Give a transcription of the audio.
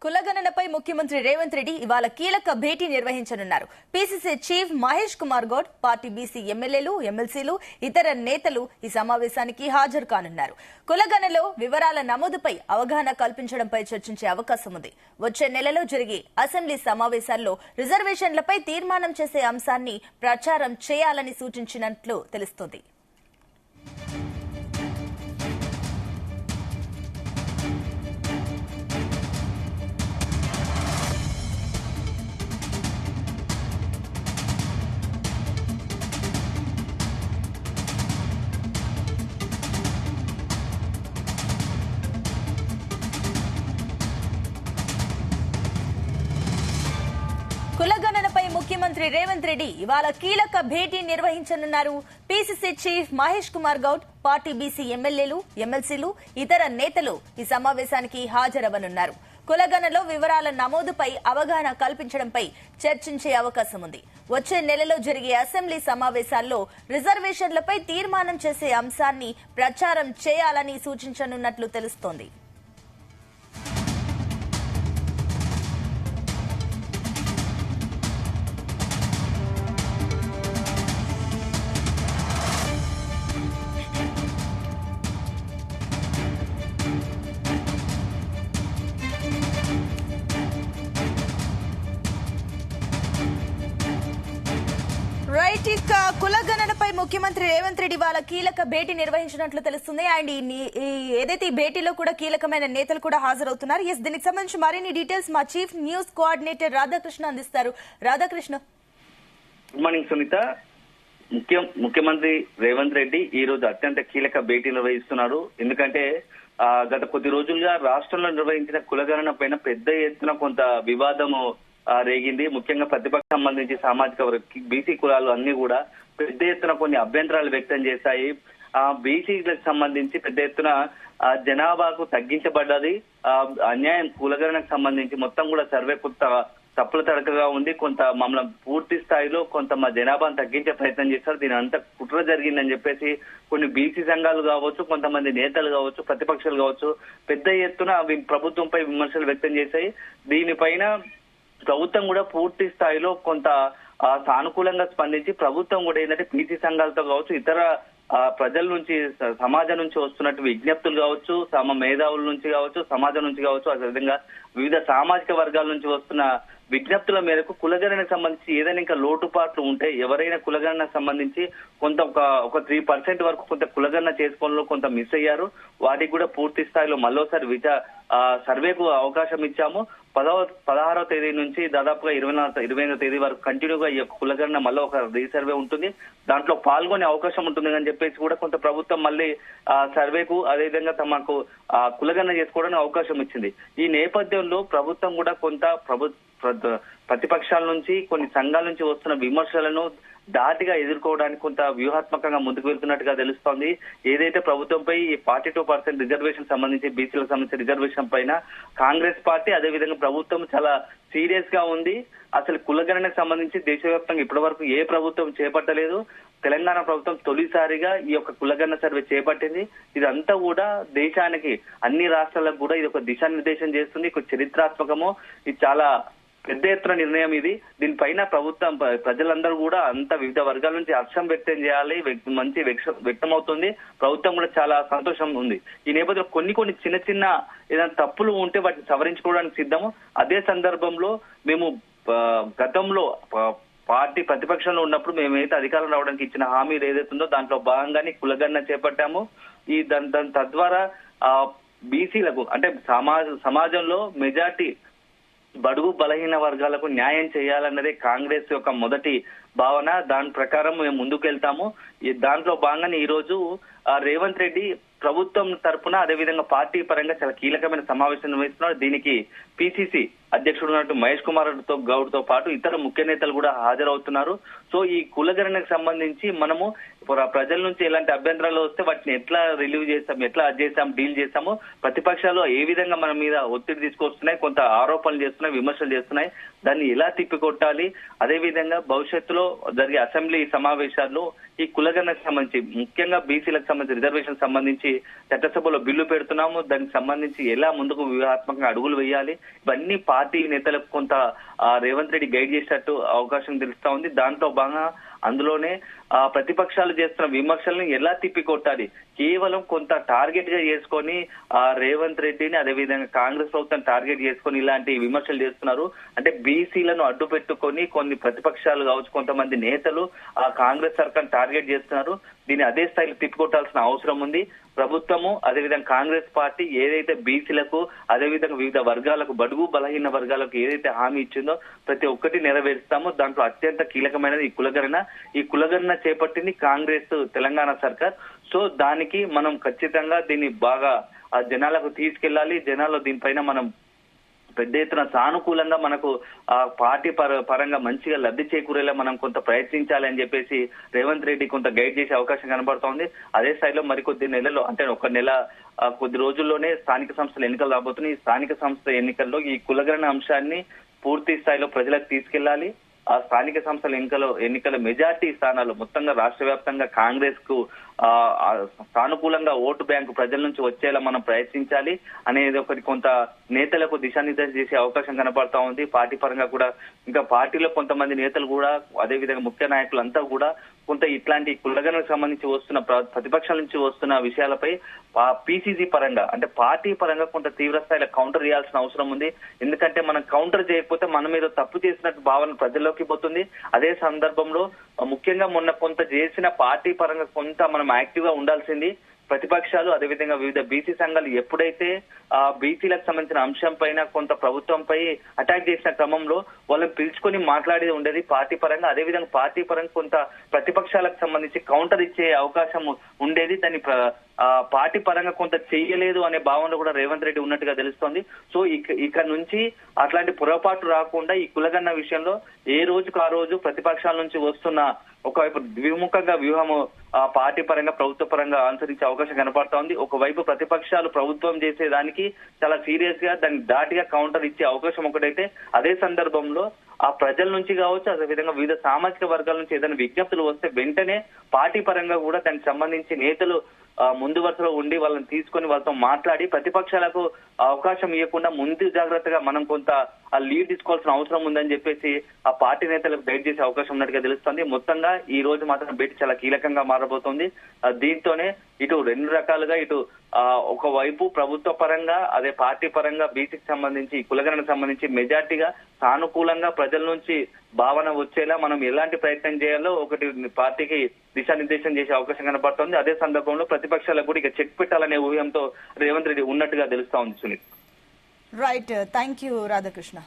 కులగణనపై ముఖ్యమంత్రి రేవంత్ రెడ్డి ఇవాళ కీలక భేటీ నిర్వహించనున్నారు. PCC chief Mahesh Kumar Goud, party BC ఎమ్మెల్యేలు, ఎమ్మెల్సీలు, ఇతర నేతలు ఈ సమావేశానికి హాజరు కానున్నారు. కులగణనలో వివరాల నమోదుపై అవగాహన కల్పించడంపై చర్చించే అవకాశం ఉంది. వచ్చే నెలలో జరిగే అసెంబ్లీ సమావేశాల్లో రిజర్వేషన్లపై తీర్మానం చేసే అంశాన్ని ప్రచారం చేయాలని సూచించినట్లు తెలుస్తోంది. కులగణనపై ముఖ్యమంత్రి రేవంత్ రెడ్డి ఇవాళ కీలక భేటీ నిర్వహించనున్నారు. PCC chief Mahesh Kumar Goud, party BC ఎమ్మెల్యేలు, ఎమ్మెల్సీలు, ఇతర నేతలు ఈ సమావేశానికి హాజరవనున్నారు. కులగణనలో వివరాల నమోదుపై అవగాహన కల్పించడంపై చర్చించే అవకాశం ఉంది. వచ్చే నెలలో జరిగే అసెంబ్లీ సమావేశాల్లో రిజర్వేషన్లపై తీర్మానం చేసే అంశాన్ని ప్రచారం చేయాలని సూచించనున్నట్లు తెలుస్తోంది. రైట్, ఇక కులగణనపై ముఖ్యమంత్రి రేవంత్ రెడ్డి వాళ్ళ కీలక భేటీ నిర్వహించినట్లు తెలుస్తుంది. అండ్ ఏదైతే ఈ భేటీలో కూడా కీలకమైన నేతలు కూడా హాజరవుతున్నారు. దీనికి సంబంధించి మరిన్ని డీటెయిల్స్ మా చీఫ్ న్యూస్ కోఆర్డినేటర్ రాధాకృష్ణ అందిస్తారు. రాధాకృష్ణ. Good morning Sunitha. ముఖ్యమంత్రి రేవంత్ రెడ్డి ఈ రోజు అత్యంత కీలక భేటీ నిర్వహిస్తున్నారు. ఎందుకంటే గత కొద్ది రోజులుగా రాష్ట్రంలో నిర్వహించిన కులగణన పైన పెద్ద ఎత్తున కొంత వివాదము రేగింది. ముఖ్యంగా ప్రతిపక్షం సంబంధించి సామాజిక బీసీ కులాలు అన్ని కూడా పెద్ద ఎత్తున కొన్ని అభ్యంతరాలు వ్యక్తం చేశాయి. బీసీలకు సంబంధించి పెద్ద ఎత్తున జనాభాకు తగ్గించబడ్డది. అన్యాయం కులగణనకు సంబంధించి మొత్తం కూడా సర్వే కొంత తప్పుల తడకగా ఉంది. కొంత మమ్మల్ని పూర్తి స్థాయిలో కొంత మా జనాభాను తగ్గించే ప్రయత్నం చేస్తారు. దీని అంతా కుట్ర జరిగిందని చెప్పేసి కొన్ని బీసీ సంఘాలు కావచ్చు, కొంతమంది నేతలు కావచ్చు, ప్రతిపక్షాలు కావచ్చు పెద్ద ఎత్తున ప్రభుత్వంపై విమర్శలు వ్యక్తం చేశాయి. దీనిపైన ప్రభుత్వం కూడా పూర్తి స్థాయిలో కొంత సానుకూలంగా స్పందించి ప్రభుత్వం కూడా ఏంటంటే బీసీ సంఘాలతో కావచ్చు, ఇతర ప్రజల నుంచి, సమాజం నుంచి వస్తున్నట్టు విజ్ఞప్తులు కావచ్చు, మేధావుల నుంచి కావచ్చు, సమాజం నుంచి కావచ్చు, అదేవిధంగా వివిధ సామాజిక వర్గాల నుంచి వస్తున్న విజ్ఞప్తుల మేరకు కులగణనకు సంబంధించి ఏదైనా ఇంకా లోటుపాట్లు ఉంటే, ఎవరైనా కులగణనకు సంబంధించి కొంత ఒక 3% వరకు కొంత కులగణన చేసుకోవడంలో కొంత మిస్ అయ్యారు. వాటికి కూడా పూర్తి స్థాయిలో మళ్ళోసారి సర్వేకు అవకాశం ఇచ్చాము. 16వ తేదీ నుంచి దాదాపుగా 28వ తేదీ వరకు కంటిన్యూగా ఈ యొక్క కులగణన మళ్ళీ ఒక రీసర్వే ఉంటుంది. దాంట్లో పాల్గొనే అవకాశం ఉంటుంది అని చెప్పేసి కూడా కొంత ప్రభుత్వం మళ్ళీ సర్వేకు అదేవిధంగా తమకు కులగణన చేసుకోవడానికి అవకాశం ఇచ్చింది. ఈ నేపథ్యంలో ప్రభుత్వం కూడా కొంత ప్రతిపక్షాల నుంచి, కొన్ని సంఘాల నుంచి వస్తున్న విమర్శలను ధాటిగా ఎదుర్కోవడానికి కొంత వ్యూహాత్మకంగా ముందుకు వెళ్తున్నట్టుగా తెలుస్తోంది. ఏదైతే ప్రభుత్వంపై 42% రిజర్వేషన్ సంబంధించి, బీసీలకు సంబంధించిన రిజర్వేషన్ పైన కాంగ్రెస్ పార్టీ అదేవిధంగా ప్రభుత్వం చాలా సీరియస్ గా ఉంది. అసలు కులగణనకు సంబంధించి దేశవ్యాప్తంగా ఇప్పటి వరకు ఏ ప్రభుత్వం చేపట్టలేదు. తెలంగాణ ప్రభుత్వం తొలిసారిగా ఈ యొక్క కులగణన సర్వే చేపట్టింది. ఇదంతా కూడా దేశానికి, అన్ని రాష్ట్రాలకు కూడా ఇది ఒక దిశానిర్దేశం చేస్తుంది. ఒక చరిత్రాత్మకము, ఇది చాలా పెద్ద ఎత్తున నిర్ణయం ఇది. దీనిపైన ప్రభుత్వం, ప్రజలందరూ కూడా అంత వివిధ వర్గాల నుంచి హర్షం వ్యక్తం చేయాలి, మంచి వ్యక్తం అవుతుంది. ప్రభుత్వం కూడా చాలా సంతోషం ఉంది. ఈ నేపథ్యంలో కొన్ని చిన్న చిన్న ఏదైనా తప్పులు ఉంటే వాటిని సవరించుకోవడానికి సిద్ధము. అదే సందర్భంలో మేము గతంలో పార్టీ ప్రతిపక్షంలో ఉన్నప్పుడు మేమైతే అధికారం రావడానికి ఇచ్చిన హామీలు ఏదైతుందో దాంట్లో భాగంగానే కులగణన చేపట్టాము. ఈ తద్వారా బీసీలకు అంటే సమాజంలో మెజార్టీ బడుగు బలహీన వర్గాలకు న్యాయం చేయాలన్నదే కాంగ్రెస్ యొక్క మొదటి భావన. దాని ప్రకారం మేము ముందుకెళ్తాము. దాంట్లో భాగంగానే ఈ రోజు రేవంత్ రెడ్డి ప్రభుత్వం తరఫున అదేవిధంగా పార్టీ పరంగా చాలా కీలకమైన సమావేశం నిర్వహిస్తున్నారు. దీనికి పీసీసీ అధ్యక్షుడు ఉన్నట్టు మహేష్ కుమార్ గౌడ్ తో పాటు ఇతర ముఖ్య నేతలు కూడా హాజరవుతున్నారు. సో ఈ కులగణనకు సంబంధించి మనము ప్రజల నుంచి ఎలాంటి అభ్యంతరాలు వస్తే వాటిని ఎట్లా రిలీవ్ చేస్తాం, ఎట్లా అది చేస్తాం, డీల్ చేస్తాము, ప్రతిపక్షాలు ఏ విధంగా మన మీద ఒత్తిడి తీసుకొస్తున్నాయి, కొంత ఆరోపణలు చేస్తున్నాయి, విమర్శలు చేస్తున్నాయి, దాన్ని ఎలా తిప్పికొట్టాలి, అదే విధంగా భవిష్యత్తులో జరిగే అసెంబ్లీ సమావేశాల్లో ఈ కులగణనకు సంబంధించి ముఖ్యంగా బీసీలకు సంబంధించి రిజర్వేషన్ సంబంధించి చట్టసభలో బిల్లు పెడుతున్నాము, దానికి సంబంధించి ఎలా ముందుకు వ్యూహాత్మకంగా అడుగులు వేయాలి, ఇవన్నీ పార్టీ నేతలకు కొంత రేవంత్ రెడ్డి గైడ్ చేసేటట్టు అవకాశం తెలుస్తా ఉంది. దాంట్లో భాగంగా అందులోనే ప్రతిపక్షాలు చేస్తున్న విమర్శలను ఎలా తిప్పికొట్టాలి, కేవలం కొంత టార్గెట్ గా చేసుకొని రేవంత్ రెడ్డిని అదేవిధంగా కాంగ్రెస్ ప్రభుత్వం టార్గెట్ చేసుకొని ఇలాంటి విమర్శలు చేస్తున్నారు. అంటే బీసీలను అడ్డు పెట్టుకొని కొన్ని ప్రతిపక్షాలు కావచ్చు, కొంతమంది నేతలు ఆ కాంగ్రెస్ సర్కార్ టార్గెట్ చేస్తున్నారు. దీన్ని అదే స్థాయిలో తిప్పికొట్టాల్సిన అవసరం ఉంది. ప్రభుత్వము అదేవిధంగా కాంగ్రెస్ పార్టీ ఏదైతే బీసీలకు అదేవిధంగా వివిధ వర్గాలకు, బడుగు బలహీన వర్గాలకు ఏదైతే హామీ ఇచ్చిందో ప్రతి ఒక్కటి నెరవేరుస్తామో దాంట్లో అత్యంత కీలకమైనది ఈ కులగణన. ఈ కులగణన చేపట్టింది కాంగ్రెస్ తెలంగాణ సర్కార్. సో దానికి మనం ఖచ్చితంగా దీన్ని బాగా జనాలకు తీసుకెళ్లాలి. జనాల్లో దీనిపైన మనం పెద్ద ఎత్తున సానుకూలంగా మనకు ఆ పార్టీ పరంగా మంచిగా లబ్ధి చేకూరేలా మనం కొంత ప్రయత్నించాలి అని చెప్పేసి రేవంత్ రెడ్డి కొంత గైడ్ చేసే అవకాశం కనబడుతోంది. అదే స్థాయిలో మరికొద్ది నెలలో, అంటే ఒక నెల కొద్ది రోజుల్లోనే స్థానిక సంస్థల ఎన్నికలు రాబోతున్నాయి. ఈ స్థానిక సంస్థల ఎన్నికల్లో ఈ కులగణన అంశాన్ని పూర్తి స్థాయిలో ప్రజలకు తీసుకెళ్లాలి. ఆ స్థానిక సంస్థల ఎన్నికల మెజార్టీ స్థానాలు మొత్తంగా రాష్ట్ర వ్యాప్తంగా కాంగ్రెస్ కు సానుకూలంగా ఓటు బ్యాంకు ప్రజల నుంచి వచ్చేలా మనం ప్రయత్నించాలి అనేది ఒకటి కొంత నేతలకు దిశానిర్దేశం చేసే అవకాశం కనబడతా ఉంది. పార్టీ పరంగా కూడా ఇంకా పార్టీలో కొంతమంది నేతలు కూడా అదేవిధంగా ముఖ్య నాయకులంతా కూడా కొంత ఇట్లాంటి కులగణకు సంబంధించి వస్తున్న ప్రతిపక్షాల నుంచి వస్తున్న విషయాలపై పీసీసీ పరంగా అంటే పార్టీ పరంగా కొంత తీవ్ర స్థాయిలో కౌంటర్ చేయాల్సిన అవసరం ఉంది. ఎందుకంటే మనం కౌంటర్ చేయకపోతే మన మీద తప్పు చేసినట్టు భావన ప్రజల్లోకి పోతుంది. అదే సందర్భంలో ముఖ్యంగా మొన్న కొంత చేసిన పార్టీ పరంగా కొంత మనం యాక్టివ్ గా ఉండాల్సింది. ప్రతిపక్షాలు అదేవిధంగా వివిధ బీసీ సంఘాలు ఎప్పుడైతే బీసీలకు సంబంధించిన అంశం పైన కొంత ప్రభుత్వంపై అటాక్ చేసిన క్రమంలో వాళ్ళని పిలుచుకొని మాట్లాడేది ఉండేది పార్టీ పరంగా. అదేవిధంగా పార్టీ పరంగా కొంత ప్రతిపక్షాలకు సంబంధించి కౌంటర్ ఇచ్చే అవకాశం ఉండేది. దాన్ని పార్టీ పరంగా కొంత చెయ్యలేదు అనే భావనలో కూడా రేవంత్ రెడ్డి ఉన్నట్టుగా తెలుస్తోంది. సో ఇక్కడ నుంచి అట్లాంటి పొరపాటు రాకుండా ఈ కులగన్న విషయంలో ఏ రోజుకు ఆ రోజు ప్రతిపక్షాల నుంచి వస్తున్న ఒకవైపు ద్విముఖంగా వ్యూహము పార్టీ పరంగా ప్రభుత్వ పరంగా అనుసరించే అవకాశం కనపడతా ఉంది. ఒకవైపు ప్రతిపక్షాలు ప్రభుత్వం చేసేదానికి చాలా సీరియస్ గా దాన్ని ధాటిగా కౌంటర్ ఇచ్చే అవకాశం ఒకటైతే, అదే సందర్భంలో ఆ ప్రజల నుంచి కావచ్చు అదేవిధంగా వివిధ సామాజిక వర్గాల నుంచి ఏదైనా విజ్ఞప్తులు వస్తే వెంటనే పార్టీ పరంగా కూడా దానికి సంబంధించి నేతలు ముందు వరుసలో ఉండి వాళ్ళని తీసుకొని వాళ్ళతో మాట్లాడి ప్రతిపక్షాలకు అవకాశం ఇవ్వకుండా ముందు జాగ్రత్తగా మనం కొంత లీడ్ తీసుకోవాల్సిన అవసరం ఉందని చెప్పేసి ఆ పార్టీ నేతలకు గైడ్ చేసే అవకాశం ఉన్నట్టుగా తెలుస్తోంది. మొత్తంగా ఈ రోజు మాత్రం భేటీ చాలా కీలకంగా మారబోతోంది. దీంతోనే ఇటు రెండు రకాలుగా ఇటు ఒకవైపు ప్రభుత్వ పరంగా అదే పార్టీ పరంగా బీసీకి సంబంధించి కులగణకు సంబంధించి మెజార్టీగా సానుకూలంగా ప్రజల నుంచి భావన వచ్చేలా మనం ఎలాంటి ప్రయత్నం చేయాలో ఒకటి పార్టీకి దిశానిర్దేశం చేసే అవకాశం కనబడుతోంది. అదే సందర్భంలో ప్రతిపక్షాలకు కూడా ఇక చెక్ పెట్టాలనే ఊహంతో రేవంత్ రెడ్డి ఉన్నట్టుగా తెలుస్తా ఉంది. Sunil, right, thank you Radhakrishna.